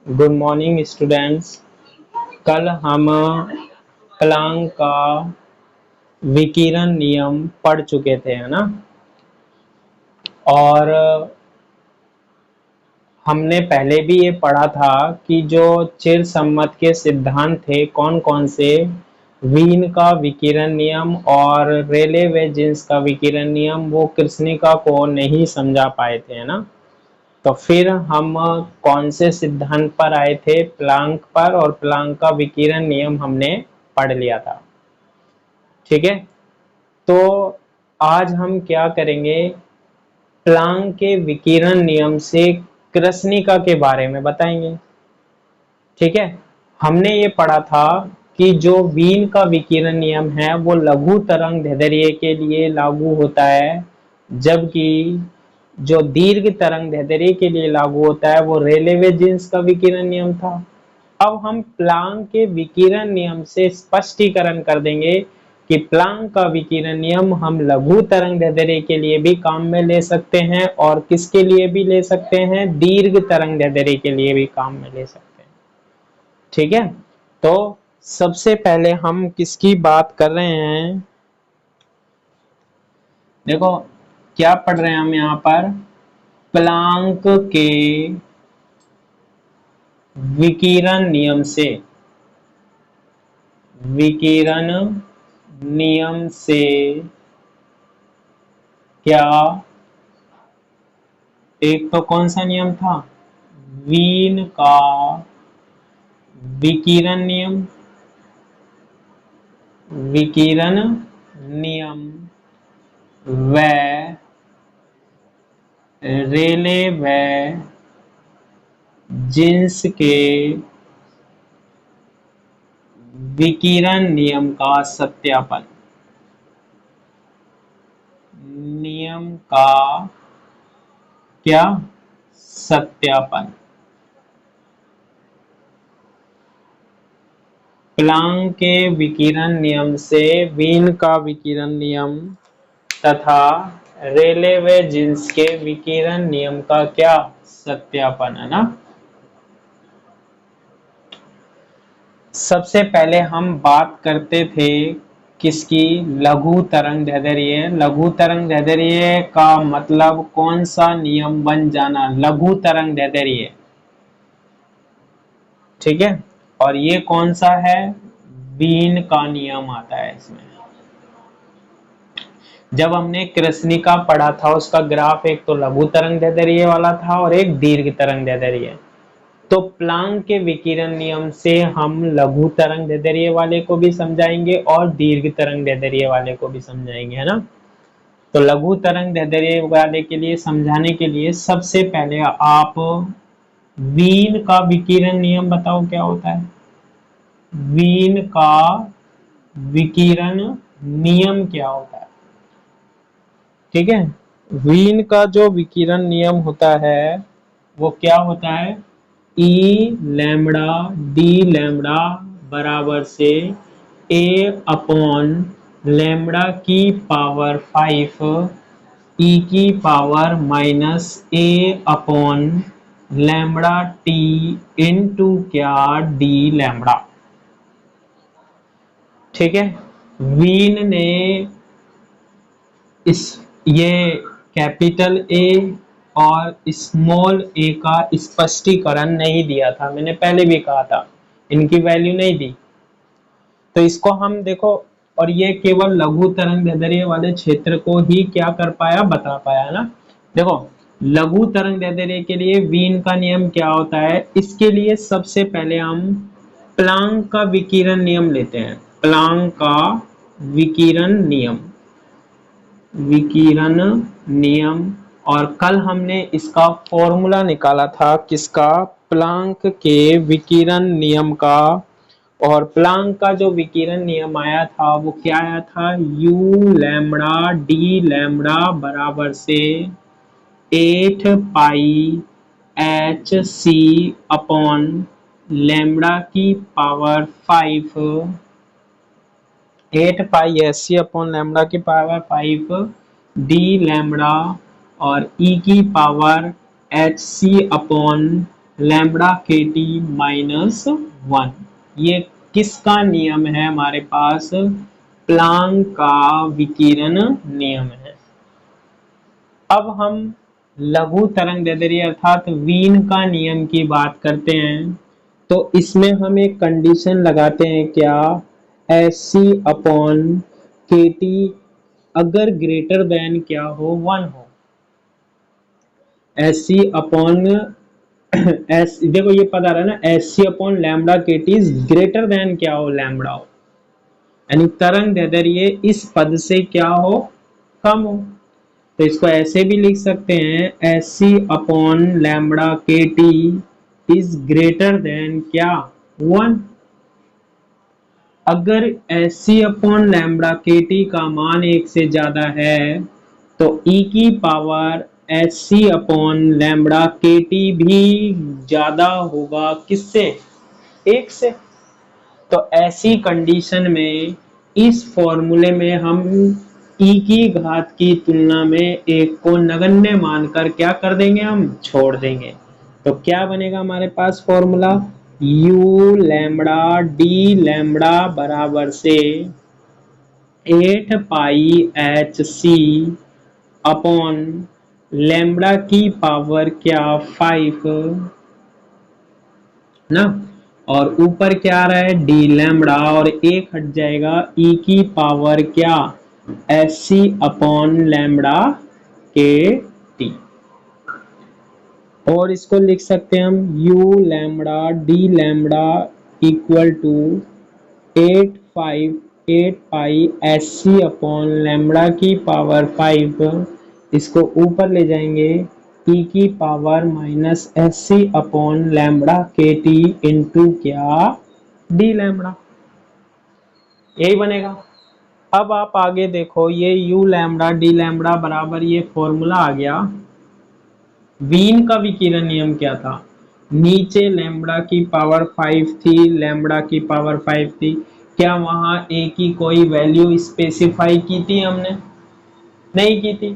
Good morning students. कल हम Planck का विकिरण नियम पढ़ चुके थे, है ना। और हमने पहले भी ये पढ़ा था कि जो चिरसम्मत के सिद्धांत थे कौन कौन से, वीन का विकिरण नियम और रेले व जीन्स का विकिरण नियम, वो कृष्णिका को नहीं समझा पाए थे, है ना। तो फिर हम कौन से सिद्धांत पर आए थे, प्लैंक पर, और प्लैंक का विकिरण नियम हमने पढ़ लिया था। ठीक है, तो आज हम क्या करेंगे, प्लैंक के विकिरण नियम से कृष्णिका के बारे में बताएंगे। ठीक है, हमने ये पढ़ा था कि जो वीन का विकिरण नियम है वो लघु तरंग दैर्ध्य के लिए लागू होता है, जबकि जो दीर्घ तरंग दैर्ध्य के लिए लागू होता है वो रेले जीन्स का विकिरण नियम था। अब हम प्लैंक के विकिरण नियम से स्पष्टीकरण कर देंगे कि प्लैंक का विकिरण नियम हम लघु तरंग दैर्ध्य के लिए भी काम में ले सकते हैं और किसके लिए भी ले सकते हैं, दीर्घ तरंग दैर्ध्य के लिए भी काम में ले सकते हैं। ठीक है, तो सबसे पहले हम किसकी बात कर रहे हैं, देखो क्या पढ़ रहे हैं हम यहाँ पर, प्लैंक के विकिरण नियम से, विकिरण नियम से क्या, एक तो कौन सा नियम था, वीन का विकिरण नियम, विकिरण नियम व रेले व जीन्स के विकिरण नियम का सत्यापन, नियम का क्या सत्यापन। प्लैंक के विकिरण नियम से वीन का विकिरण नियम तथा रेले व जीन्स के विकिरण नियम का क्या सत्यापन, है ना। सबसे पहले हम बात करते थे किसकी, लघु तरंग दैर्ध्य। लघु तरंग दैर्ध्य का मतलब कौन सा नियम बन जाना, लघु तरंग दैर्ध्य। ठीक है, और ये कौन सा है, वीन का नियम आता है इसमें। जब हमने कृष्णिका पढ़ा था उसका ग्राफ एक तो लघु तरंग दैर्ध्य वाला था और एक दीर्घ तरंग दैर्ध्य। तो प्लैंक के विकिरण नियम से हम लघु तरंग दैर्ध्य वाले को भी समझाएंगे और दीर्घ तरंग दैर्ध्य वाले को भी समझाएंगे, है ना। तो लघु तरंग दैर्ध्य वाले के लिए समझाने के लिए सबसे पहले आप वीन का विकिरण नियम बताओ क्या होता है। वीन का विकिरण नियम क्या होता है। ठीक है, वीन का जो विकिरण नियम होता है वो क्या होता है, ई लैम्बडा डी लैम्बडा बराबर से ए अपॉन लैम्बडा की पावर 5 ई की power minus A upon lambda T into क्या, डी लैम्बडा। ठीक है, वीन ने इस ये कैपिटल ए और स्मॉल ए का स्पष्टीकरण नहीं दिया था, मैंने पहले भी कहा था, इनकी वैल्यू नहीं दी। तो इसको हम देखो, और ये केवल लघु तरंग दैर्ध्य वाले क्षेत्र को ही क्या कर पाया, बता पाया, है ना। देखो लघु तरंग दैर्ध्य के लिए वीन का नियम क्या होता है, इसके लिए सबसे पहले हम प्लैंक का विकिरण नियम लेते हैं। प्लैंक का विकिरण नियम, विकिरण नियम, और कल हमने इसका फॉर्मूला निकाला था किसका, प्लैंक के विकिरण नियम का। और प्लैंक का जो विकिरण नियम आया था वो क्या आया था, यू लैम्बडा डी लैम्बडा बराबर से 8 pi H C upon lambda की power 5, 8 pi H C upon lambda की पावर 5 डी लैम्बडा और ई की power H C upon lambda के टी माइनस 1। ये किसका नियम है हमारे पास? प्लांक का विकिरण नियम है। अब हम लघु तरंगदैर्ध्य अर्थात वीन का नियम की बात करते हैं। तो इसमें हम एक कंडीशन लगाते हैं, क्या? एस सी अपॉन के टी अगर ग्रेटर देन क्या हो, 1 हो। एस सी अपॉन एस, देखो ये पता रहा ना, एस सी अपॉन लैम्बडा के टी इज ग्रेटर देन क्या हो, लैम्बडा हो, यानी तरंग दैर्ध्य इस पद से क्या हो, कम हो। तो इसको ऐसे भी लिख सकते हैं, एस सी अपॉन लैम्बडा के टी इज ग्रेटर देन क्या, 1। अगर एस सी अपॉन लैम्बडा के टी का मान 1 से ज्यादा है तो ई की power S C upon lambda के टी भी ज्यादा होगा, किससे? 1 से। तो ऐसी कंडीशन में इस फॉर्मूले में हम ई की घात की तुलना में एक को नगण्य मानकर क्या कर देंगे, हम छोड़ देंगे। तो क्या बनेगा हमारे पास फॉर्मूला? यू लैम्बडा डी लैम्बडा बराबर से 8 pi H C upon lambda की पावर क्या, 5 ना, और ऊपर क्या आ रहा है, डी लैम्बडा, और एक हट जाएगा, ई की पावर क्या, एस सी अपॉन लैम्बडा के टी। और इसको लिख सकते हैं हम U lambda D lambda equal to 8 pi S C upon lambda की पावर 5, इसको ऊपर ले जाएंगे, ई की power minus S C upon lambda के टी इंटू क्या, डी लैम्बडा। यही बनेगा। अब आप आगे देखो, ये यू लैम्बडा डी लैम्बडा बराबर ये फॉर्मूला आ गया। वीन का विकिरण नियम क्या था? नीचे लैम्बडा की पावर 5 थी, लैम्बडा की पावर 5 थी, क्या वहां ए की कोई वैल्यू स्पेसिफाई की थी हमने? नहीं की थी।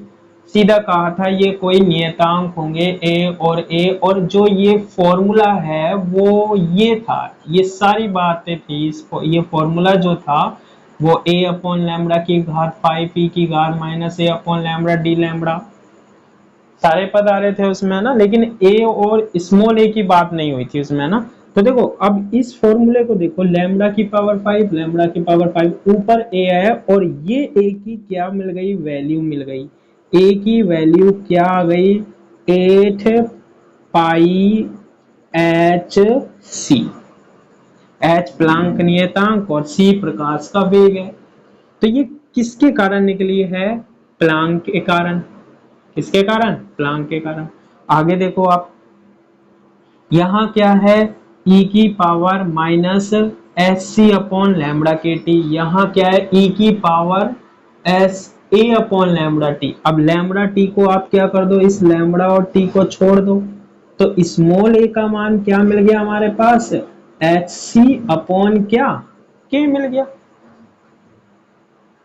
सीधा कहा था ये कोई नियतांक होंगे ए, और जो ये फॉर्मूला है वो ये था, ये सारी बातें थी। ये फॉर्मूला जो था वो ए अपॉन लैम्बडा की घात 5 ई की घात minus A upon lambda D lambda, सारे पद आ रहे थे उसमें ना, लेकिन ए और स्मॉल ए की बात नहीं हुई थी उसमें ना। तो देखो अब इस फॉर्मूले को देखो, लैम्बडा की पावर 5, लैम्बडा की पावर 5, ऊपर ए है, और ये ए की क्या मिल गई, वैल्यू मिल गई। ए की वैल्यू क्या आ गई, 8 पाई एच सी। एच प्लांक नियतांक और सी प्रकाश का वेग है। तो ये किसके कारण निकली है? प्लांक के कारण। किसके कारण? प्लांक के कारण। आगे देखो आप, यहां क्या है, e की power minus S C upon lambda के टी, यहां क्या है, e की power S A upon lambda T. अब लैम्बडा टी को आप क्या कर दो, इस लैम्बडा और टी को छोड़ दो, तो स्मॉल ए का मान क्या मिल गया हमारे पास, एच सी अपॉन क्या, के मिल गया।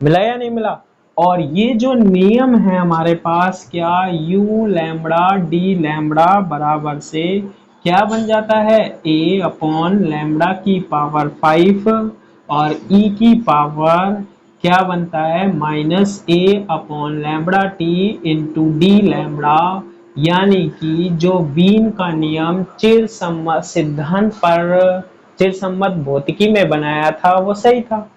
मिला या नहीं मिला? और ये जो नियम है हमारे पास, क्या, यू लैम्बडा डी लैम्बडा बराबर से क्या बन जाता है, ए अपॉन लैम्बडा की पावर 5, और ई की पावर क्या बनता है, minus A upon lambda T into D lambda. यानी कि जो वीन का नियम चिरसम्मत सिद्धांत पर, चिरसम्मत भौतिकी में बनाया था वो सही था।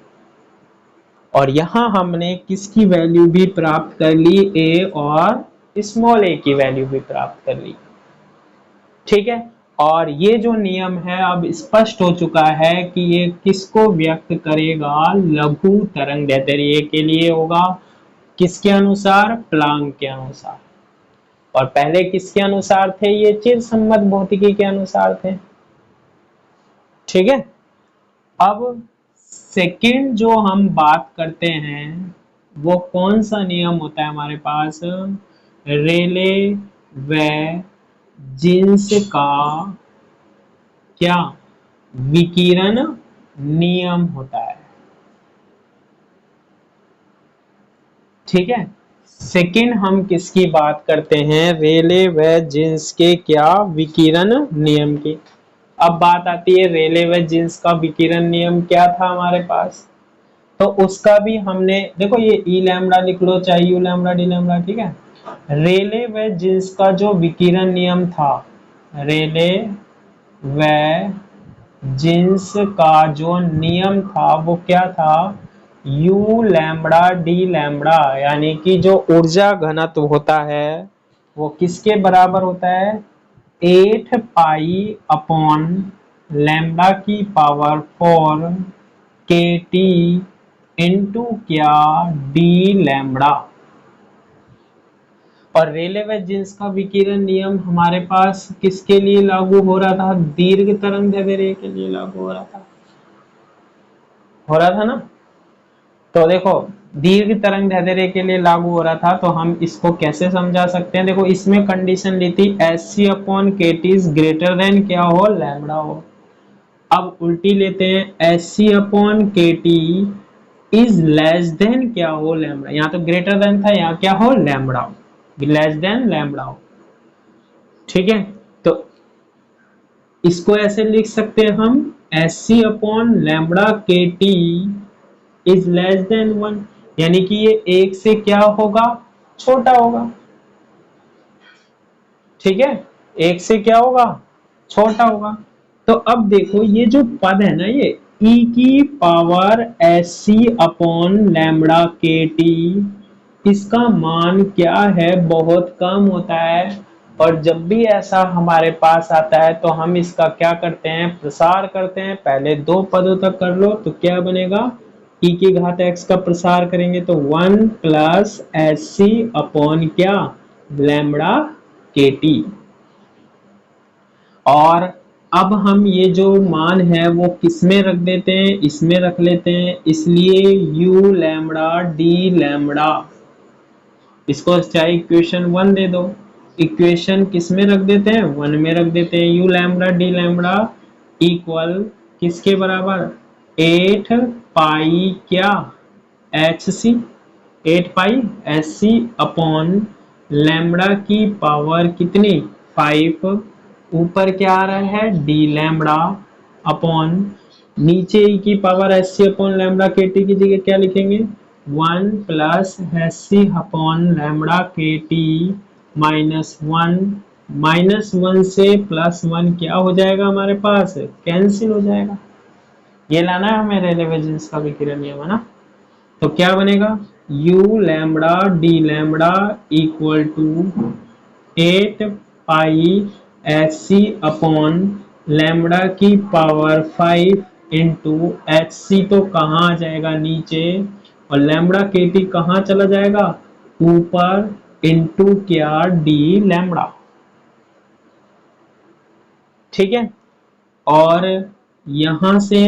और यहां हमने किसकी वैल्यू भी प्राप्त कर ली, ए और स्मॉल ए की वैल्यू भी प्राप्त कर ली। ठीक है। और ये जो नियम है अब स्पष्ट हो चुका है कि ये किसको व्यक्त करेगा, लघु तरंगदैर्ध्य के लिए होगा, किसके अनुसार, प्लांक के अनुसार। और पहले किसके अनुसार थे, ये चिरसम्मत भौतिकी के अनुसार थे। ठीक है। अब सेकंड जो हम बात करते हैं वो कौन सा नियम होता है हमारे पास, रेले व जीन्स का क्या, विकिरण नियम होता है। ठीक है। सेकंड हम किसकी बात करते हैं, रेले व जीन्स के क्या विकिरण नियम की। अब बात आती है रेले व जीन्स का विकिरण नियम क्या था हमारे पास। तो उसका भी हमने देखो, ये ई लैम्बडा लिख लो चाहे यू लैम्बडा डी लैम्बडा, ठीक है। रेले व जीन्स का जो विकिरण नियम था, रेले व जीन्स का जो नियम था वो क्या था, यू लैम्बडा डी लैम्बडा, यानी कि जो ऊर्जा घनत्व होता है वो किसके बराबर होता है, 8 पाई अपॉन लैम्बडा की पावर 4 के टी इंटू क्या डी लैम्बडा। और रेले व जीन्स का विकिरण नियम हमारे पास किसके लिए लागू हो रहा था, दीर्घ तरंग दैर्ध्य के लिए लागू हो रहा था ना। तो देखो, दीर्घ तरंग दैर्ध्य के लिए लागू हो रहा था, तो हम इसको कैसे समझा सकते हैं। देखो, इसमें कंडीशन ली थी एस सी अपॉन के टी इज ग्रेटर देन क्या हो, लैम्बडा हो। अब उल्टी लेते हैं, एस सी अपॉन के टी इज लेस देन क्या हो, लैम्बडा। यहाँ तो ग्रेटर देन था, यहाँ क्या हो, लैम्बडा हो, लेस देन लैम्बडा हो। ठीक है, तो इसको ऐसे लिख सकते हैं हम, एस सी अपॉन लैम्बडा के टी इज लेस देन 1, यानी कि ये एक से क्या होगा, छोटा होगा। ठीक है, एक से क्या होगा, छोटा होगा। तो अब देखो, ये जो पद है ना, ये e की power S C upon lambda के टी, इसका मान क्या है, बहुत कम होता है। और जब भी ऐसा हमारे पास आता है तो हम इसका क्या करते हैं, प्रसार करते हैं। पहले दो पदों तक कर लो तो क्या बनेगा, e की घात x का प्रसार करेंगे तो 1 प्लस एस सी अपॉन क्या, लैम्बडा के टी। और अब हम ये जो मान है वो किस में रख देते हैं, इसमें रख लेते हैं, इसलिए u लैम्बडा डी लैम्बडा, इसको चाहे इक्वेशन 1 दे दो, इक्वेशन किस में रख देते हैं, 1 में रख देते हैं। u lambda D lambda equal किसके बराबर, 8 पाई क्या, H C, 8 pi H C upon lambda की पावर कितनी, 5, ऊपर क्या आ रहा है, डी लैम्बडा अपॉन नीचे ई की power H C upon lambda के टी की जगह क्या लिखेंगे, 1 plus H C upon lambda के टी माइनस 1, -1 से +1 क्या हो जाएगा हमारे पास, कैंसिल हो जाएगा। ये लाना है हमें रेलेवेंस का विकिरण नियम, है ना। तो क्या बनेगा, u lambda D lambda equal to 8 pi H C upon lambda की पावर 5 इंटू एच सी तो कहाँ आ जाएगा, नीचे, और लैम्बडा के टी कहाँ चला जाएगा, ऊपर, इंटू क्या डी लैम्बडा। ठीक है, और यहां से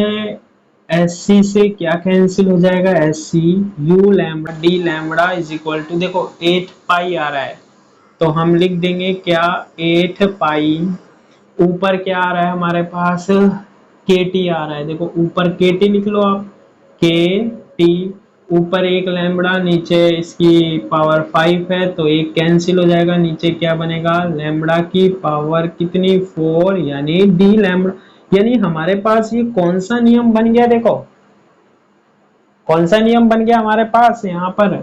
एस सी से क्या कैंसिल हो जाएगा, S C, U lambda D lambda is equal to, देखो 8 पाई आ रहा है तो हम लिख देंगे क्या, 8 पाई, ऊपर क्या आ रहा है हमारे पास, के टी आ रहा है, देखो ऊपर के टी लिख लो आप, के टी, ऊपर एक लैम्बडा, नीचे इसकी पावर 5 है तो एक कैंसिल हो जाएगा, नीचे क्या बनेगा, लैम्बडा की पावर कितनी, 4, यानी डी लैम्बडा। यानी हमारे पास ये कौन सा नियम बन गया, देखो कौन सा नियम बन गया हमारे पास, यहाँ पर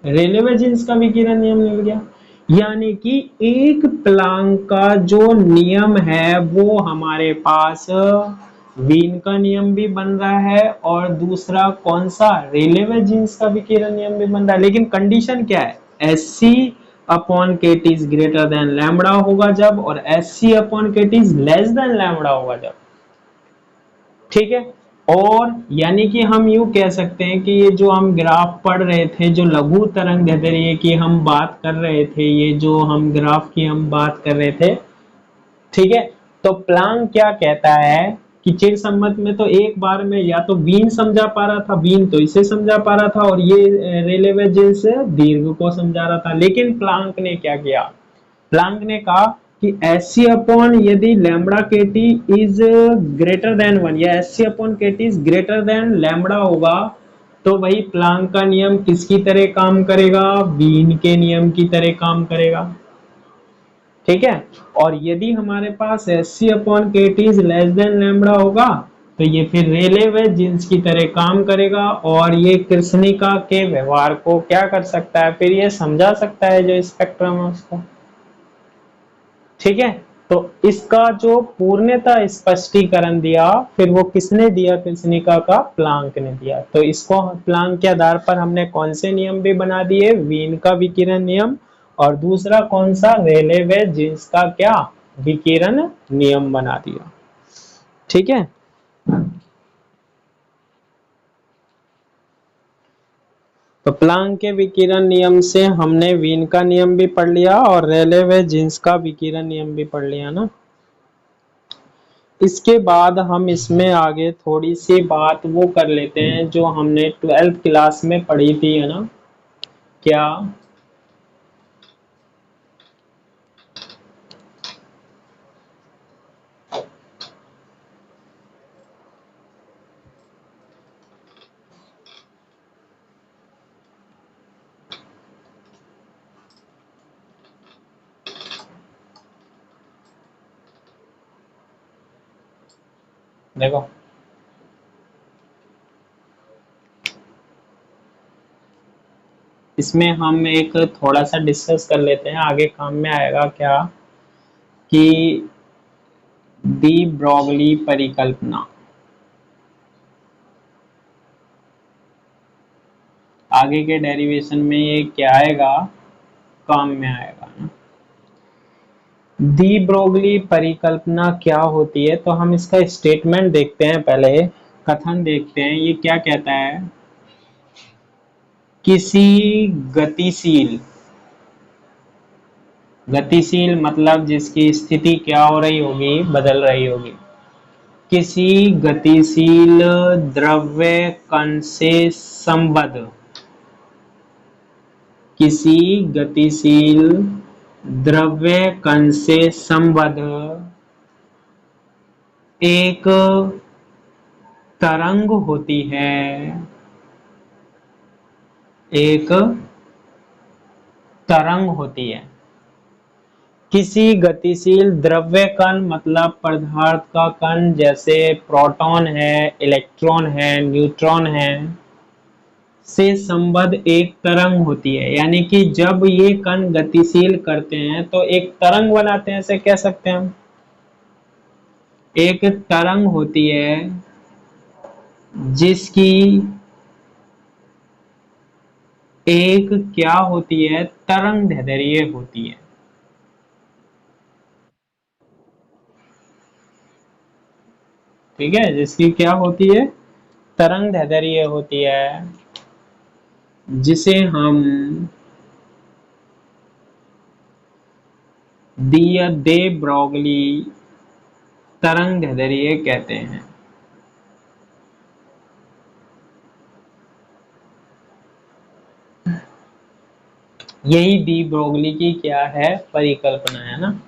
रेलेवेंस का विकिरण नियम मिल गया। यानी कि एक प्लांक का जो नियम है वो हमारे पास वीन का नियम भी बन रहा है, और दूसरा कौन सा, रेलेवेंस का विकिरण नियम भी बन रहा है। लेकिन कंडीशन क्या है, एस सी अपॉन के T is greater then lambda होगा जब, और एस सी अपॉन के T is less than lambda होगा जब। ठीक है, और यानी कि हम यूं कह सकते हैं कि ये जो हम ग्राफ पढ़ रहे थे, जो लघु तरंग दैर्ध्य की हम बात कर रहे थे, ये जो हम ग्राफ की हम बात कर रहे थे, ठीक है। तो प्लांक क्या कहता है कि चिरसम्मत में तो एक बार में या तो वीन समझा पा रहा था, वीन तो इसे समझा पा रहा था, और ये रेलेवेंस दीर्घ को समझा रहा था। लेकिन प्लांक ने क्या किया, प्लांक ने कहा कि एस सी अपॉन यदि लैम्बडा के टी इज ग्रेटर देन 1, या एस सी अपॉन के T is greater then lambda होगा, तो वही प्लांक का नियम किसकी तरह काम करेगा, वीन के नियम की तरह काम करेगा। ठीक है। और यदि हमारे पास एस सी अपॉन के T is less than lambda होगा तो ये फिर रेले व जीन्स की तरह काम करेगा और ये कृष्णिका के व्यवहार को क्या कर सकता है, फिर ये समझा सकता है जो स्पेक्ट्रम है उसको। ठीक है। तो इसका जो पूर्णता स्पष्टीकरण दिया फिर वो किसने दिया, कृष्णिका का प्लांक ने दिया। तो इसको प्लांक के आधार पर हमने कौन से नियम भी बना दिए, वीन का विकिरण नियम, और दूसरा कौन सा, रेले व जीन्स का क्या, विकिरण नियम बना दिया। ठीक है। तो प्लांक के विकिरण नियम से हमने वीन का नियम भी पढ़ लिया और रेले व जीन्स का विकिरण नियम भी पढ़ लिया ना। इसके बाद हम इसमें आगे थोड़ी सी बात वो कर लेते हैं जो हमने 12th क्लास में पढ़ी थी, है ना। क्या, देखो इसमें हम एक थोड़ा सा डिस्कस कर लेते हैं, आगे काम में आएगा क्या, कि डी ब्रोगली परिकल्पना आगे के डेरिवेशन में ये क्या आएगा, काम में आएगा ना। डी ब्रोगली परिकल्पना क्या होती है, तो हम इसका स्टेटमेंट देखते हैं, पहले कथन देखते हैं। ये क्या कहता है, किसी गतिशील, गतिशील मतलब जिसकी स्थिति क्या हो रही होगी, बदल रही होगी, किसी गतिशील द्रव्य कण से संबद्ध, किसी गतिशील द्रव्य कण से संबद्ध एक तरंग होती है, एक तरंग होती है। किसी गतिशील द्रव्य कण मतलब पदार्थ का कण, जैसे प्रोटॉन है, इलेक्ट्रॉन है, न्यूट्रॉन है, से संबद्ध एक तरंग होती है। यानी कि जब ये कण गतिशील करते हैं तो एक तरंग बनाते हैं, ऐसे कह सकते हैं हम। एक तरंग होती है जिसकी एक क्या होती है, तरंग दैर्ध्य होती है। ठीक है, जिसकी क्या होती है, तरंग दैर्ध्य होती है, जिसे हम दे ब्रोगली तरंग दैर्ध्य कहते हैं। यही डी ब्रोगली की क्या है, परिकल्पना है ना,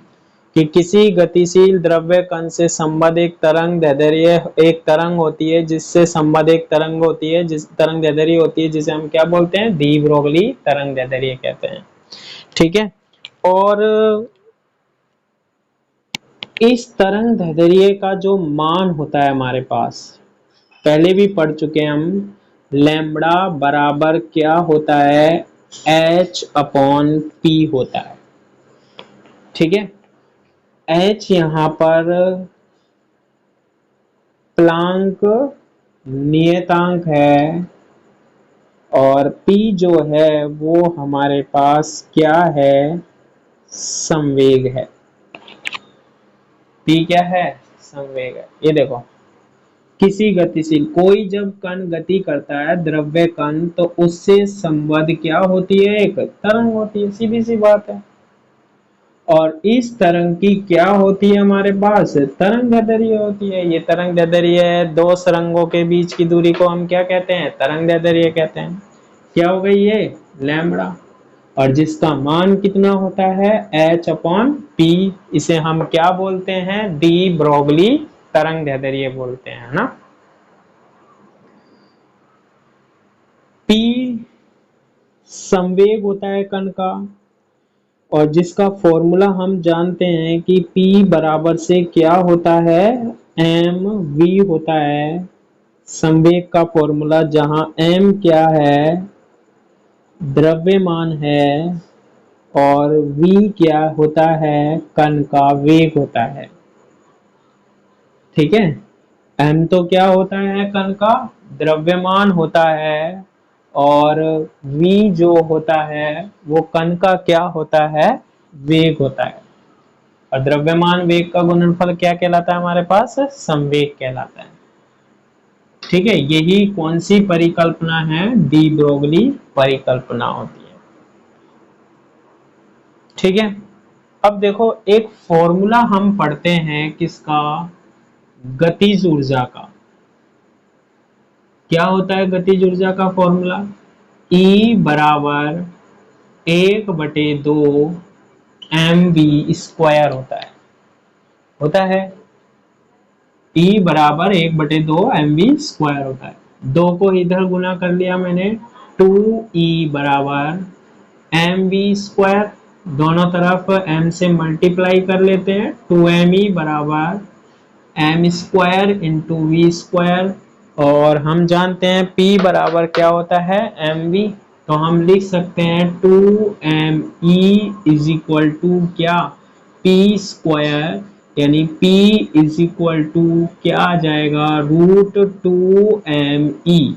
कि किसी गतिशील द्रव्य कण से संबद्ध एक तरंग दैर्ध्य, एक तरंग होती है जिससे संबद्ध एक तरंग होती है, जिस तरंग दैर्ध्य होती है जिसे हम क्या बोलते हैं, डी ब्रोगली तरंग दैर्ध्य कहते हैं। ठीक है। और इस तरंग दैर्ध्य का जो मान होता है हमारे पास, पहले भी पढ़ चुके हैं हम, लैम्बडा बराबर क्या होता है, एच अपॉन पी होता है। ठीक है। एच यहाँ पर प्लांक नियतांक है और P जो है वो हमारे पास क्या है, संवेग है। P क्या है, संवेग है। ये देखो, किसी गतिशील, कोई जब कण गति करता है द्रव्य कण, तो उससे संबद्ध क्या होती है, एक तरंग होती है, सीधी सी बात है। और इस तरंग की क्या होती है हमारे पास, तरंग दैर्ध्य होती है। ये तरंग दैर्ध्य है, दो तरंगों के बीच की दूरी को हम क्या कहते हैं, तरंग दैर्ध्य कहते हैं। क्या हो गई ये, लैम्बडा। और जिसका मान कितना होता है, एच अपॉन पी, इसे हम क्या बोलते हैं, डी ब्रोगली तरंग दैर्ध्य बोलते हैं ना। P संवेग होता है कण का, और जिसका फॉर्मूला हम जानते हैं कि P बराबर से क्या होता है, mv होता है संवेग का फॉर्मूला, जहां m क्या है, द्रव्यमान है, और v क्या होता है, कण का वेग होता है। ठीक है, m तो क्या होता है, कण का द्रव्यमान होता है, और v जो होता है वो कण का क्या होता है, वेग होता है। और द्रव्यमान वेग का गुणनफल क्या कहलाता है हमारे पास, संवेग कहलाता है। ठीक है, यही कौन सी परिकल्पना है, डी ब्रोगली परिकल्पना होती है। ठीक है, अब देखो एक फॉर्मूला हम पढ़ते हैं किसका, गतिज ऊर्जा का। क्या होता है गतिज ऊर्जा का फॉर्मूला, E बराबर 1/2 mv² होता है। E बराबर 1/2 mv² होता है। 2 को इधर गुना कर लिया मैंने, 2E बराबर mv², दोनों तरफ m से मल्टीप्लाई कर लेते हैं, 2me बराबर m² इंटू v², और हम जानते हैं P बराबर क्या होता है, mv, तो हम लिख सकते हैं 2me इज इक्वल टू क्या, p², यानी P इज इक्वल टू क्या आ जाएगा, √2me।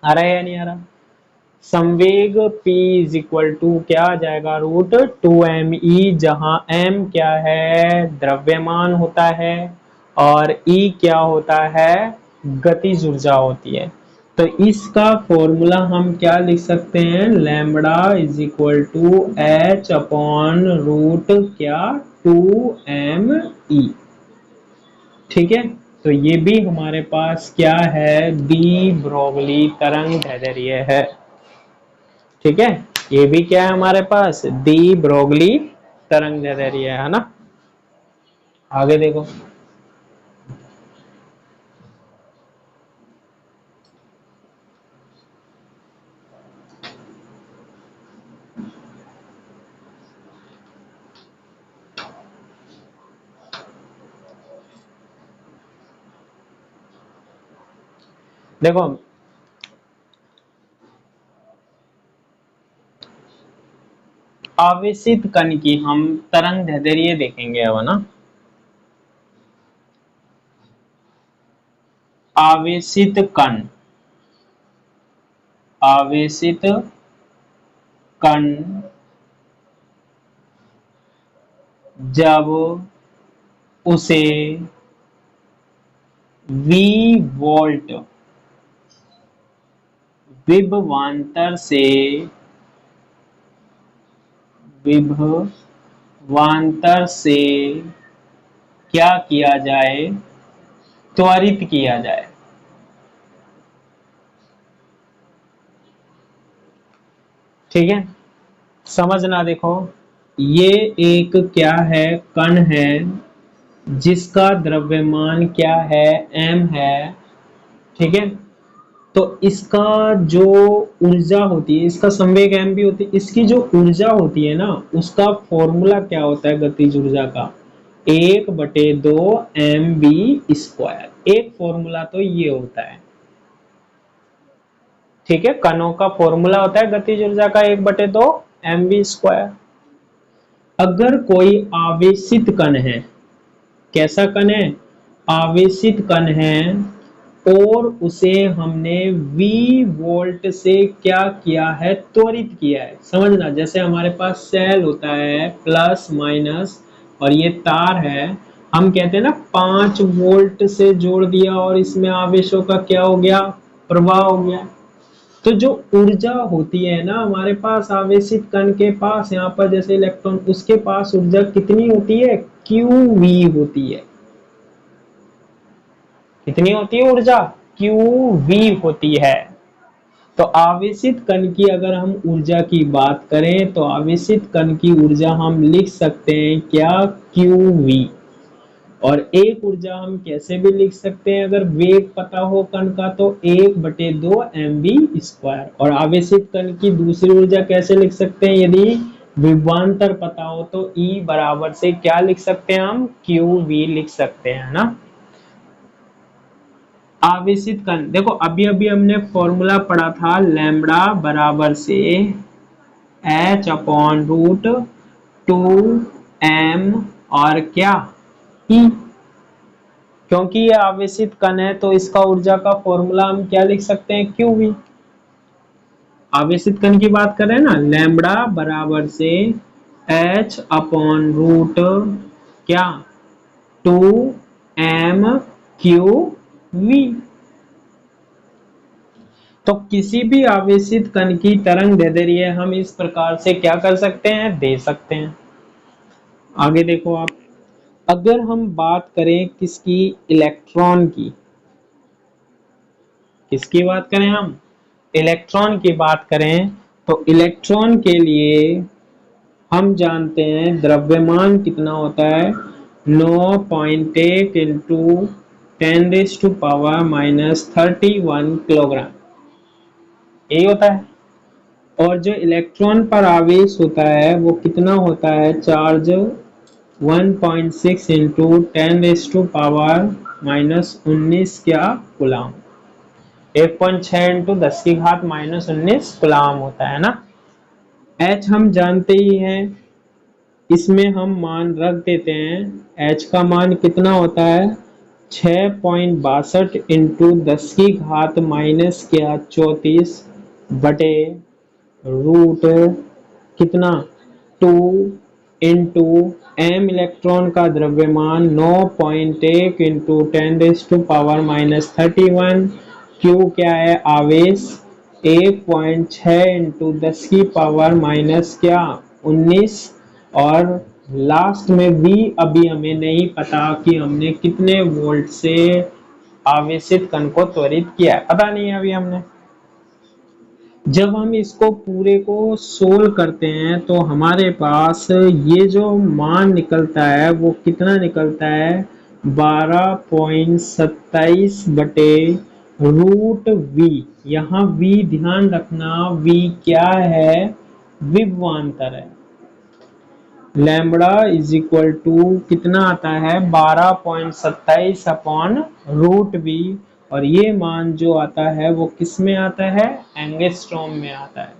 आ रहा है या नहीं आ रहा, संवेग P इज इक्वल टू क्या आ जाएगा, √2me, जहां m क्या है, द्रव्यमान होता है, और E क्या होता है, गतिज ऊर्जा होती है। तो इसका फॉर्मूला हम क्या लिख सकते हैं, lambda is equal to h upon root क्या, 2me। ठीक है, तो ये भी हमारे पास क्या है, डी ब्रोगली तरंग दैर्ध्य है। ठीक है, ये भी क्या है हमारे पास, डी ब्रोगली तरंग दैर्ध्य है ना। आगे देखो, देखो आवेशित कण की हम तरंग दैर्ध्य देखेंगे अब ना। आवेशित कण, आवेशित कण जब उसे V वोल्ट विभवांतर से, विभवांतर से क्या किया जाए, त्वरित किया जाए। ठीक है, समझना, देखो ये एक क्या है, कण है जिसका द्रव्यमान क्या है, m है। ठीक है, तो इसका जो ऊर्जा होती है, इसका संवेग m भी होती है, इसकी जो ऊर्जा होती है ना, उसका फॉर्मूला क्या होता है गतिज ऊर्जा का, 1/2 mv²। एक फॉर्मूला तो ये होता है। ठीक है, कणों का फॉर्मूला होता है गतिज ऊर्जा का 1/2 mv²। अगर कोई आवेशित कण है, कैसा कण है, आवेशित कण है, और उसे हमने V वोल्ट से क्या किया है, त्वरित किया है। समझना, जैसे हमारे पास सेल होता है प्लस माइनस, और ये तार है, हम कहते हैं ना 5 वोल्ट से जोड़ दिया और इसमें आवेशों का क्या हो गया, प्रवाह हो गया। तो जो ऊर्जा होती है ना हमारे पास आवेशित कण के पास, यहाँ पर जैसे इलेक्ट्रॉन, उसके पास ऊर्जा कितनी होती है, QV होती है। कितनी होती है ऊर्जा, QV होती है। तो आवेशित कण की अगर हम ऊर्जा की बात करें, तो आवेशित कण की ऊर्जा हम लिख सकते हैं क्या, QV। और एक ऊर्जा हम कैसे भी लिख सकते हैं, अगर वेग पता हो कण का तो 1/2 mv²। और आवेशित कण की दूसरी ऊर्जा कैसे लिख सकते हैं, यदि विभवांतर पता हो तो E बराबर से क्या लिख सकते हैं, हम QV लिख सकते हैं ना। आवेशित कण देखो, अभी अभी हमने फॉर्मूला पढ़ा था, लैम्ब्डा बराबर से h/√2m और क्या E। क्योंकि ये आवेशित कण है तो इसका ऊर्जा का फॉर्मूला हम क्या लिख सकते हैं, QV। आवेशित कण की बात कर रहे हैं ना, लैम्ब्डा बराबर से h/रूट क्या 2m/QV। तो किसी भी आवेशित कण की तरंग दैर्ध्य हम इस प्रकार से क्या कर सकते हैं, दे सकते हैं। आगे देखो आप, अगर हम बात करें किसकी, इलेक्ट्रॉन की, किसकी बात करें हम, इलेक्ट्रॉन की बात करें तो इलेक्ट्रॉन के लिए हम जानते हैं द्रव्यमान कितना होता है, 9.1 इंटू 10⁻⁻31 किलोग्राम, यही होता है। और जो इलेक्ट्रॉन पर आवेश होता है वो कितना होता है, चार्ज 1.6 इंटू 10⁻⁻19 क्या कूलाम, 1.6 इंटू 10⁻⁻19 कूलाम होता है ना। H हम जानते ही हैं, इसमें हम मान रख देते हैं। H का मान कितना होता है, 6.62 इंटू 10⁻⁻34 बटे रूट कितना 2 इंटू m इलेक्ट्रॉन का द्रव्यमान 9.1 इंटू 10⁻⁻31। Q क्या है, आवेश 1.6 इंटू 10⁻⁻19। और लास्ट में V अभी हमें नहीं पता कि हमने कितने वोल्ट से आवेशित कण को त्वरित किया है, पता नहीं है अभी हमने। जब हम इसको पूरे को सोल्व करते हैं तो हमारे पास ये जो मान निकलता है वो कितना निकलता है, 12.27 बटे रूट V। यहाँ V ध्यान रखना, V क्या है, विभवांतर है। लैम्ब्डा इज इक्वल टू कितना आता है, 12.27 अपॉन रूट V। और ये मान जो आता है वो किस में आता है, एंगस्ट्रॉम में आता है।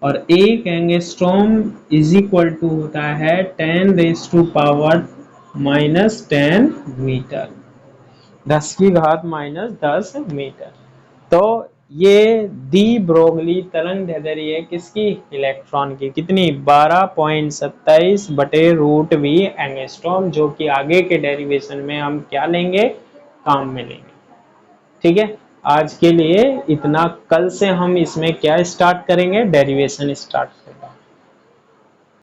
और एक एंगस्ट्रॉम इज इक्वल टू होता है 10⁻⁻10 मीटर, 10⁻⁻10 मीटर। तो ये दी ब्रोगली तरंग दैर्ध्य किसकी, इलेक्ट्रॉन की, कितनी, 12.27 बटे रूट V एंगस्ट्रॉम, जो कि आगे के डेरिवेशन में हम क्या लेंगे, काम में लेंगे। ठीक है, आज के लिए इतना। कल से हम इसमें क्या स्टार्ट करेंगे, डेरिवेशन स्टार्ट करेंगे।